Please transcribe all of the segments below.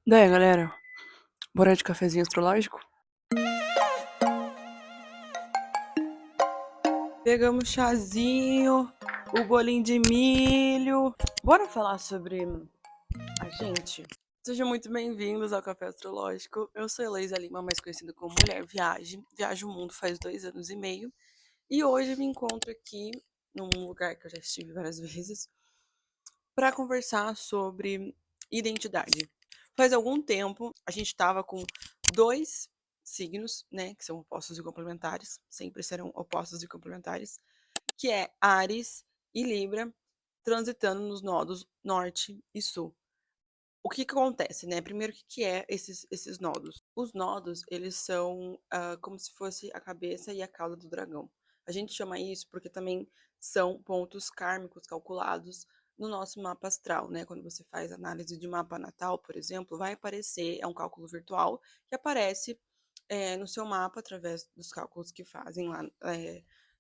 Daí, galera, bora de cafezinho astrológico? Pegamos chazinho, o bolinho de milho. Bora falar sobre a gente? Sejam muito bem-vindos ao Café Astrológico. Eu sou Heloísa Lima, mais conhecida como Mulher Viagem. Viajo o mundo faz 2 anos e meio. E hoje me encontro aqui num lugar que eu já estive várias vezes para conversar sobre identidade. Faz algum tempo a gente estava com dois signos, né, que são opostos e complementares, sempre serão opostos e complementares, que é Áries e Libra, transitando nos nodos norte e sul. O que que acontece, né? Primeiro, o que que é esses nodos? Os nodos, eles são como se fosse a cabeça e a cauda do dragão. A gente chama isso porque também são pontos kármicos calculados no nosso mapa astral, né? Quando você faz análise de mapa natal, por exemplo, vai aparecer, é um cálculo virtual que aparece no seu mapa através dos cálculos que fazem lá,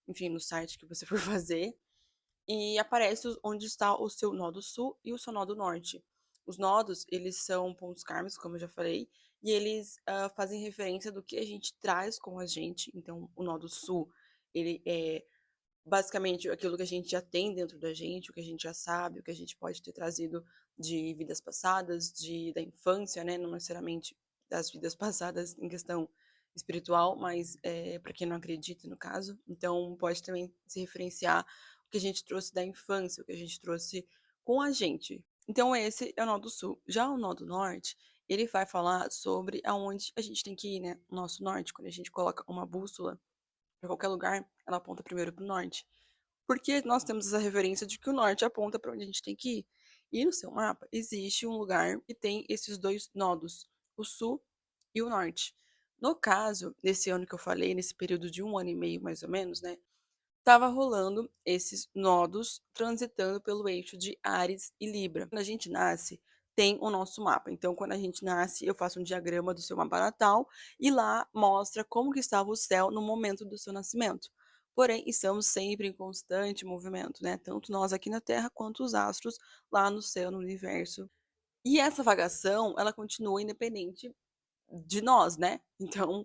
enfim, no site que você for fazer, e aparece onde está o seu nó do sul e o seu nó do norte. Os nodos, eles são pontos kármicos, como eu já falei, e eles fazem referência do que a gente traz com a gente. Então, o nó do sul, ele é basicamente aquilo que a gente já tem dentro da gente, o que a gente já sabe, o que a gente pode ter trazido de vidas passadas, da infância, né? Não necessariamente das vidas passadas em questão espiritual, mas para quem não acredita, no caso. Então, pode também se referenciar o que a gente trouxe da infância, o que a gente trouxe com a gente. Então, esse é o nó do sul. Já o nó do norte, ele vai falar sobre aonde a gente tem que ir, né? O nosso norte, quando a gente coloca uma bússola para qualquer lugar, ela aponta primeiro para o norte. Porque nós temos essa referência de que o norte aponta para onde a gente tem que ir. E no seu mapa existe um lugar que tem esses dois nodos, o sul e o norte. No caso, nesse ano que eu falei, nesse período de 1 ano e meio mais ou menos, né? Tava rolando esses nodos transitando pelo eixo de Áries e Libra. Quando a gente nasce, tem o nosso mapa. Então, quando a gente nasce, eu faço um diagrama do seu mapa natal e lá mostra como que estava o céu no momento do seu nascimento. Porém, estamos sempre em constante movimento, né? Tanto nós aqui na Terra quanto os astros lá no céu, no universo. E essa vagação, ela continua independente de nós, né? Então,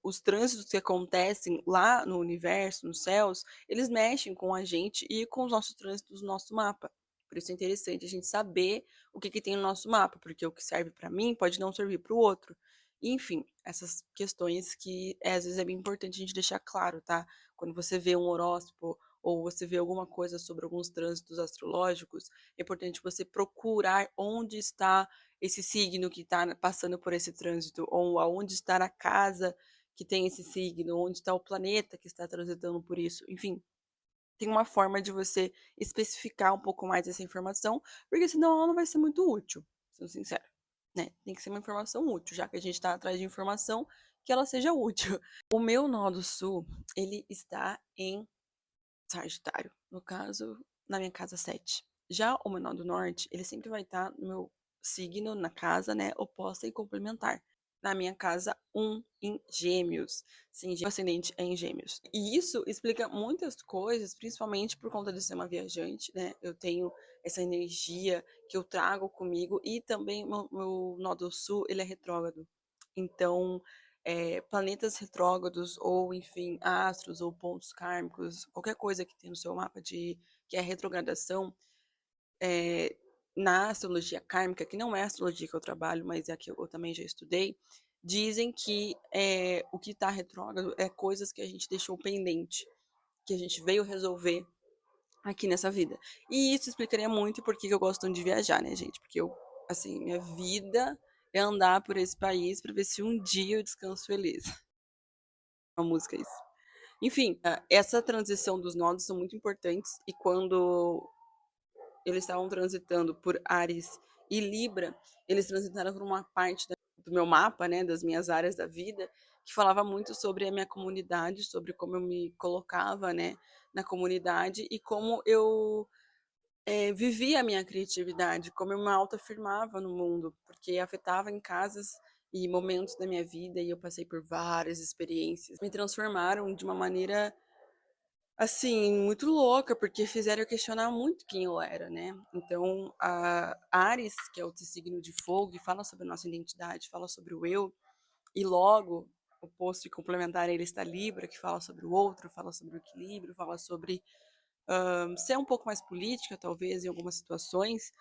os trânsitos que acontecem lá no universo, nos céus, eles mexem com a gente e com os nossos trânsitos no nosso mapa. Por isso é interessante a gente saber o que, que tem no nosso mapa, porque o que serve para mim pode não servir para o outro. Enfim, essas questões que às vezes é bem importante a gente deixar claro, tá? Quando você vê um horóscopo ou você vê alguma coisa sobre alguns trânsitos astrológicos, é importante você procurar onde está esse signo que está passando por esse trânsito, ou aonde está a casa que tem esse signo, onde está o planeta que está transitando por isso. Enfim, tem uma forma de você especificar um pouco mais essa informação, porque senão ela não vai ser muito útil, sendo sincero. Né? Tem que ser uma informação útil, já que a gente está atrás de informação que ela seja útil. O meu nó do sul, ele está em Sagitário, no caso, na minha casa 7. Já o menor do norte, ele sempre vai estar no meu signo, na casa, né, oposta e complementar. Na minha casa 1, em Gêmeos. Sim, o ascendente é em Gêmeos. E isso explica muitas coisas, principalmente por conta de ser uma viajante, né? Eu tenho essa energia que eu trago comigo e também meu nó do sul, ele é retrógrado. Então, planetas retrógrados ou, enfim, astros ou pontos kármicos, qualquer coisa que tem no seu mapa que é retrogradação, é, na astrologia kármica, que não é a astrologia que eu trabalho, mas é a que eu também já estudei, dizem que o que está retrógrado é coisas que a gente deixou pendente, que a gente veio resolver aqui nessa vida. E isso explicaria muito por que eu gosto tanto de viajar, né, gente? Porque eu, assim, minha vida é andar por esse país para ver se um dia eu descanso feliz. Uma música isso. Enfim, essa transição dos nodos são muito importantes e quando eles estavam transitando por Áries e Libra, eles transitaram por uma parte do meu mapa, né, das minhas áreas da vida, que falava muito sobre a minha comunidade, sobre como eu me colocava, né, na comunidade e como eu vivia a minha criatividade, como eu me autoafirmava no mundo, porque afetava em casas e momentos da minha vida e eu passei por várias experiências, me transformaram de uma maneira Assim, muito louca, porque fizeram eu questionar muito quem eu era, né. Então, a Áries, que é o signo de fogo e fala sobre a nossa identidade, fala sobre o eu, e logo, oposto e complementar a ele está Libra, que fala sobre o outro, fala sobre o equilíbrio, fala sobre, ser um pouco mais política, talvez, em algumas situações.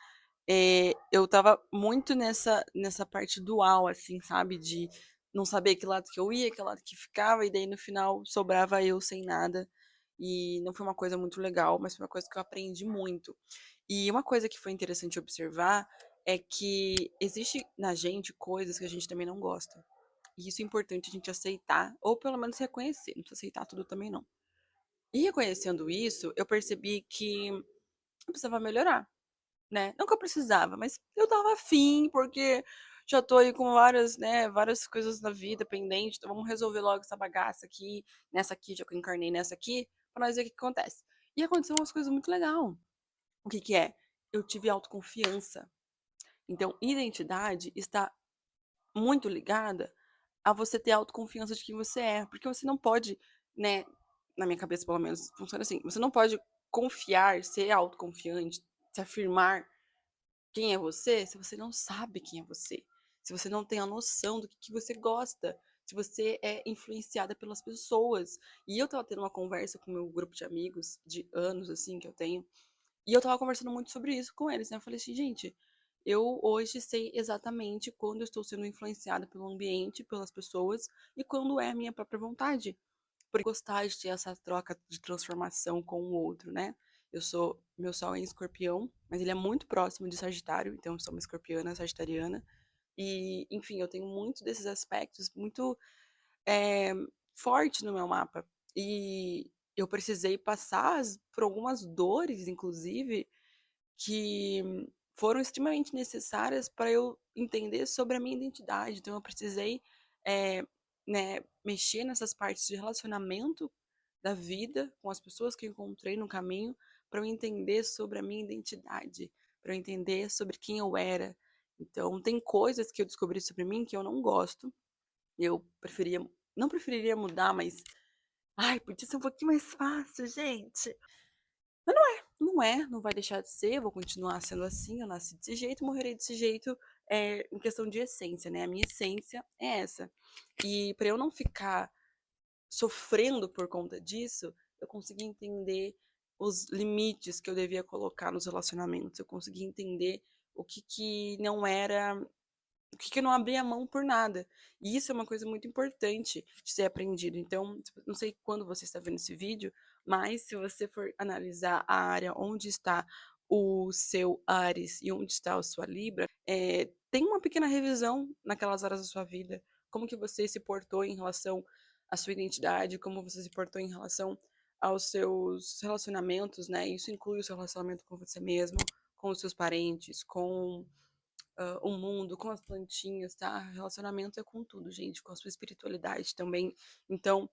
Eu estava muito nessa parte dual, assim, sabe, de não saber que lado que eu ia, que lado que ficava, e daí no final sobrava eu sem nada. E não foi uma coisa muito legal, mas foi uma coisa que eu aprendi muito. E uma coisa que foi interessante observar é que existe na gente coisas que a gente também não gosta. E isso é importante a gente aceitar, ou pelo menos reconhecer, não precisa aceitar tudo também não. E reconhecendo isso, eu percebi que eu precisava melhorar, né. Não que eu precisava, mas eu estava afim, porque já tô aí com várias, né, várias coisas na vida pendente, então vamos resolver logo essa bagaça aqui, nessa aqui, já que eu encarnei nessa aqui, pra nós ver o que que acontece. E aconteceu umas coisas muito legal. O que que é? Eu tive autoconfiança. Então, identidade está muito ligada a você ter autoconfiança de quem você é, porque você não pode, né, na minha cabeça pelo menos funciona assim, você não pode confiar, ser autoconfiante, se afirmar quem é você, se você não sabe quem é você, se você não tem a noção do que você gosta, se você é influenciada pelas pessoas. E eu estava tendo uma conversa com o meu grupo de amigos de anos, assim, que eu tenho, e eu estava conversando muito sobre isso com eles, né? Eu falei assim, gente, eu hoje sei exatamente quando eu estou sendo influenciada pelo ambiente, pelas pessoas, e quando é a minha própria vontade. Por gostar de ter essa troca de transformação com o outro, né. Meu sol é em Escorpião, mas ele é muito próximo de Sagitário, então eu sou uma escorpiana sagitariana. E, enfim, eu tenho muito desses aspectos muito, eh, forte no meu mapa. E eu precisei passar por algumas dores, inclusive, que foram extremamente necessárias para eu entender sobre a minha identidade. Então eu precisei, eh, né, mexer nessas partes de relacionamento da vida com as pessoas que eu encontrei no caminho, para eu entender sobre a minha identidade, para eu entender sobre quem eu era. Então tem coisas que eu descobri sobre mim que eu não gosto, eu preferia não preferiria mudar, mas, ai, podia ser um pouquinho mais fácil, gente. Não é, não vai deixar de ser, eu vou continuar sendo assim, eu nasci desse jeito, morrerei desse jeito, em questão de essência, né, a minha essência é essa. E para eu não ficar sofrendo por conta disso, eu consegui entender os limites que eu devia colocar nos relacionamentos, eu consegui entender o que que não era o que que eu não abria mão por nada. E isso é uma coisa muito importante de ser aprendido. Então, tipo, não sei quando você está vendo esse vídeo, mas se você for analisar a área onde está o seu Áries e onde está a sua Libra, tem uma pequena revisão naquelas áreas da sua vida. Como que você se portou em relação à sua identidade, como você se portou em relação aos seus relacionamentos, né? Isso inclui o seu relacionamento com você mesmo, com os seus parentes, com o mundo, com as plantinhas, tá? Relacionamento é com tudo, gente, com a sua espiritualidade também. Então,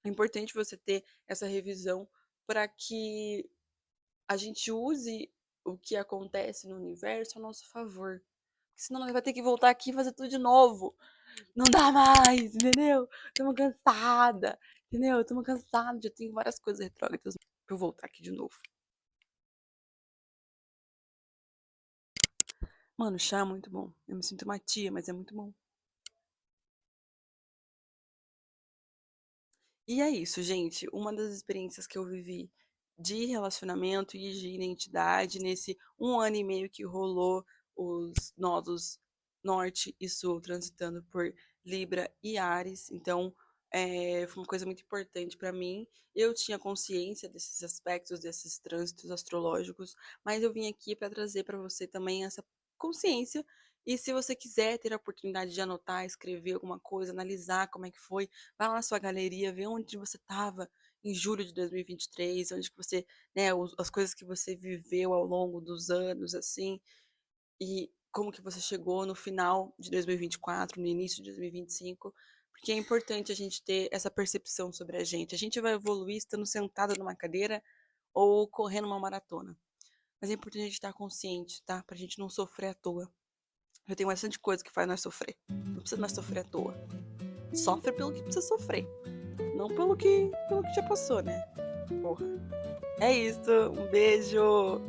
é importante você ter essa revisão para que a gente use o que acontece no universo a nosso favor. Porque senão nós vai ter que voltar aqui e fazer tudo de novo. Não dá mais, entendeu? Estamos cansada, entendeu? Estamos cansados, já tenho várias coisas retrógradas pra eu voltar aqui de novo. Mano, chá é muito bom. Eu me sinto uma tia, mas é muito bom. E é isso, gente. Uma das experiências que eu vivi de relacionamento e de identidade nesse 1 ano e meio que rolou os nodos norte e sul transitando por Libra e Áries. Então, foi uma coisa muito importante para mim. Eu tinha consciência desses aspectos, desses trânsitos astrológicos, mas eu vim aqui para trazer para você também essa consciência. E se você quiser ter a oportunidade de anotar, escrever alguma coisa, analisar como é que foi, vai lá na sua galeria, vê onde você estava em julho de 2023, onde que você, né, as coisas que você viveu ao longo dos anos, assim, e como que você chegou no final de 2024, no início de 2025, porque é importante a gente ter essa percepção sobre a gente. A gente vai evoluir estando sentado numa cadeira ou correndo uma maratona. Mas é importante a gente estar consciente, tá? Pra gente não sofrer à toa. Já tem bastante coisa que faz nós sofrer. Não precisa nós sofrer à toa. Sofre pelo que precisa sofrer. Não pelo que já passou, né? Porra. É isso, um beijo!